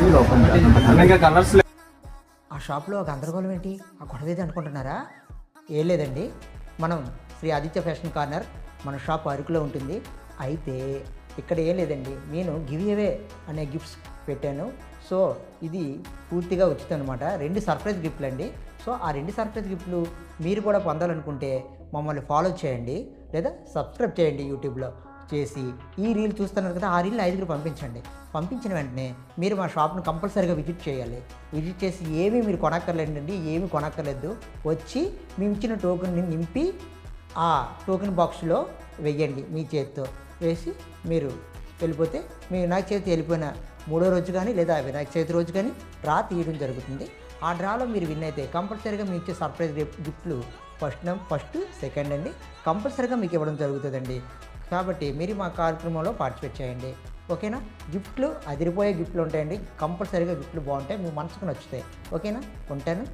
Seal open ఇంకా colours. ఆ షాప్లో గందరగోళం ఏంటి, ఆ గొడవేది అనుకుంటున్నారా? ఏం లేదండి, మనం శ్రీ ఆదిత్య ఫ్యాషన్ కార్నర్ మన షాప్ అరకులో ఉంటుంది. అయితే ఇక్కడ ఏం లేదండి, నేను గివ్ అవే అనే గిఫ్ట్స్ పెట్టాను. సో ఇది పూర్తిగా ఉచితం అనమాట. 2 సర్ప్రైజ్ గిఫ్ట్లు అండి. సో ఆ 2 సర్ప్రైజ్ గిఫ్ట్లు మీరు కూడా పొందాలనుకుంటే మమ్మల్ని ఫాలో చేయండి లేదా సబ్స్క్రైబ్ చేయండి యూట్యూబ్లో. చేసి ఈ రీల్ చూస్తున్నారు కదా, ఆ రీల్ని 5గురు పంపించండి. పంపించిన వెంటనే మీరు మా షాప్ను కంపల్సరీగా విజిట్ చేయాలి. విజిట్ చేసి ఏమీ మీరు కొనక్కర్లేదండి, ఏమీ కొనక్కర్లేదు. వచ్చి మేము ఇచ్చిన టోకెన్ని నింపి ఆ టోకెన్ బాక్స్లో వెయ్యండి. మీ చేతితో వేసి మీరు వెళ్ళిపోతే, మీ వినాయక చవితి వెళ్ళిపోయిన 3వ రోజు కానీ లేదా వినాయక చవితి రోజు కానీ డ్రా తీయడం జరుగుతుంది. ఆ డ్రాలో మీరు విన్ అయితే కంపల్సరీగా మీ ఇచ్చే సర్ప్రైజ్ గిఫ్ట్లు ఫస్ట్ సెకండ్ అండి కంపల్సరీగా మీకు ఇవ్వడం జరుగుతుందండి. కాబట్టి మీరు మా కార్యక్రమంలో పార్టిసిపేట్ చేయండి. ఓకేనా? గిఫ్ట్లు అదిరిపోయే గిఫ్ట్లు ఉంటాయండి. కంపల్సరీగా గిఫ్ట్లు బాగుంటాయి, మీ మనసుకు నచ్చుతాయి. ఓకేనా? ఉంటాను.